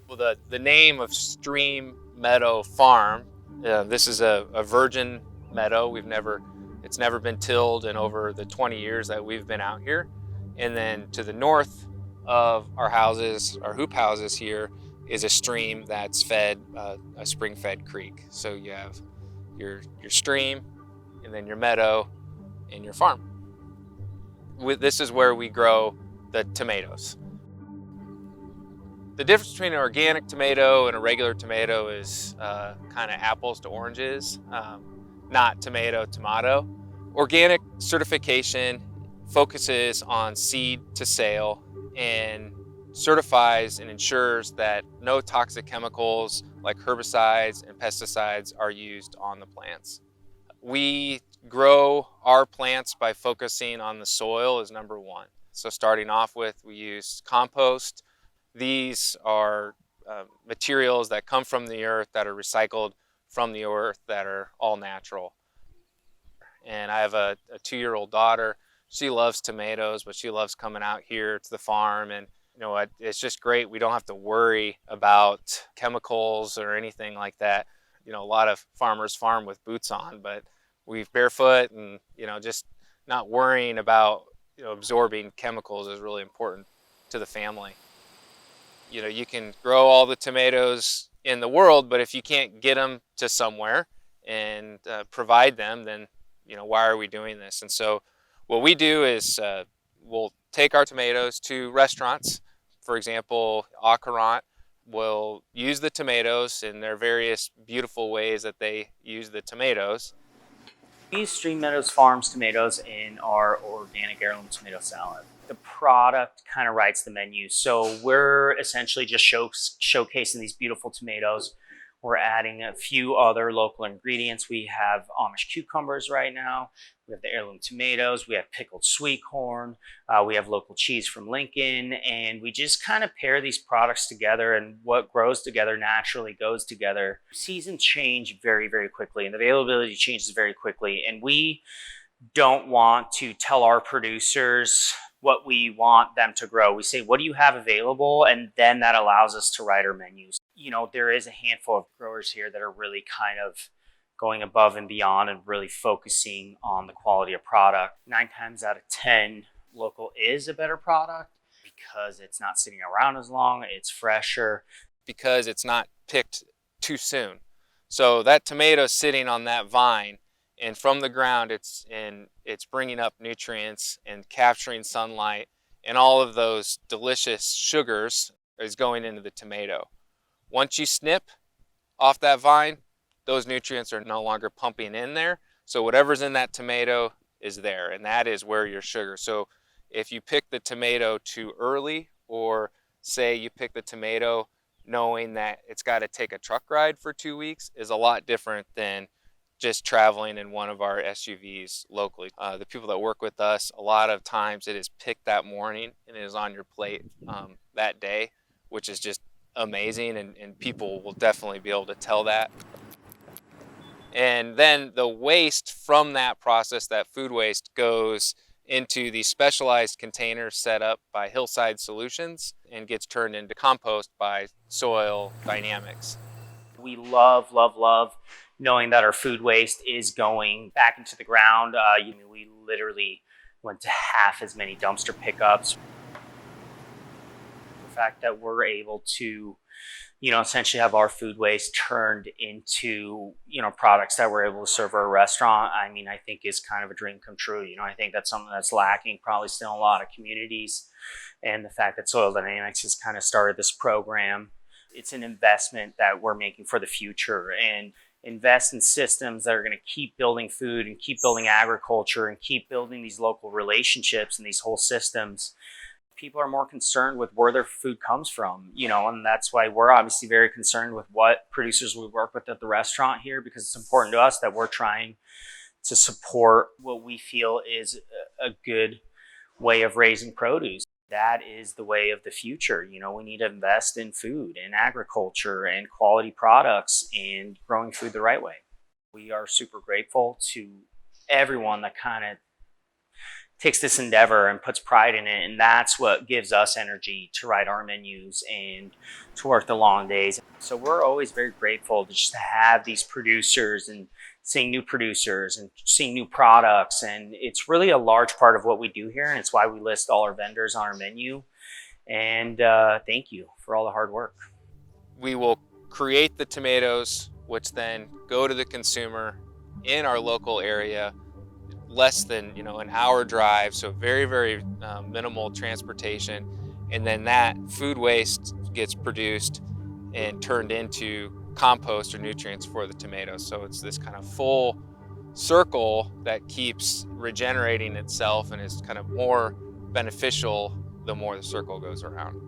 Well, the name of Stream Meadow Farm, this is a virgin meadow. It's never been tilled in over the 20 years that we've been out here. And then to the north of our houses, our hoop houses here, is a stream that's fed a spring-fed creek. So you have your stream, and then your meadow, and your farm. This is where we grow the tomatoes. The difference between an organic tomato and a regular tomato is kind of apples to oranges, not tomato. Organic certification focuses on seed to sale and certifies and ensures that no toxic chemicals like herbicides and pesticides are used on the plants. We grow our plants by focusing on the soil as number one. So starting off with, we use compost. These are materials that come from the earth, that are recycled from the earth, that are all natural. And I have a 2-year-old daughter. She loves tomatoes, but she loves coming out here to the farm. And you know what? It's just great. We don't have to worry about chemicals or anything like that. You know, a lot of farmers farm with boots on, but we're barefoot, and just not worrying about absorbing chemicals is really important to the family. You can grow all the tomatoes in the world, but if you can't get them to somewhere and provide them, then why are we doing this? And so what we do is we'll take our tomatoes to restaurants. For example, Acarant will use the tomatoes in their various beautiful ways that they use the tomatoes. We use Stream Meadows Farms tomatoes in our organic heirloom tomato salad. The product kind of writes the menu. So we're essentially just showcasing these beautiful tomatoes. We're adding a few other local ingredients. We have Amish cucumbers right now. We have the heirloom tomatoes. We have pickled sweet corn. We have local cheese from Lincoln. And we just kind of pair these products together, and what grows together naturally goes together. Seasons change very, very quickly, and the availability changes very quickly. And we don't want to tell our producers what we want them to grow. We say, what do you have available? And then that allows us to write our menus. There is a handful of growers here that are really kind of going above and beyond and really focusing on the quality of product. 9 times out of 10, local is a better product because it's not sitting around as long, it's fresher. Because it's not picked too soon. So that tomato sitting on that vine, and from the ground it's bringing up nutrients and capturing sunlight, and all of those delicious sugars is going into the tomato. Once you snip off that vine, those nutrients are no longer pumping in there. So whatever's in that tomato is there, and that is where your sugar. So if you pick the tomato too early, or say you pick the tomato knowing that it's got to take a truck ride for 2 weeks, is a lot different than just traveling in one of our SUVs locally. The people that work with us, a lot of times it is picked that morning and it is on your plate that day, which is just amazing, and people will definitely be able to tell that. And then the waste from that process, that food waste, goes into these specialized containers set up by Hillside Solutions and gets turned into compost by Soil Dynamics. We love knowing that our food waste is going back into the ground. We literally went to half as many dumpster pickups. The fact that we're able to essentially have our food waste turned into, products that we're able to serve our restaurant, I think is kind of a dream come true. I think that's something that's lacking probably still in a lot of communities. And the fact that Soil Dynamics has kind of started this program, it's an investment that we're making for the future, and invest in systems that are going to keep building food and keep building agriculture and keep building these local relationships and these whole systems. People are more concerned with where their food comes from, and that's why we're obviously very concerned with what producers we work with at the restaurant here, because it's important to us that we're trying to support what we feel is a good way of raising produce. That is the way of the future. We need to invest in food and agriculture and quality products and growing food the right way. We are super grateful to everyone that kind of takes this endeavor and puts pride in it, and that's what gives us energy to write our menus and to work the long days. So we're always very grateful to just have these producers and seeing new producers and seeing new products, and it's really a large part of what we do here, and it's why we list all our vendors on our menu. And thank you for all the hard work. We will create the tomatoes, which then go to the consumer in our local area, less than an hour drive, so very minimal transportation, and then that food waste gets produced and turned into compost or nutrients for the tomatoes. So it's this kind of full circle that keeps regenerating itself and is kind of more beneficial the more the circle goes around.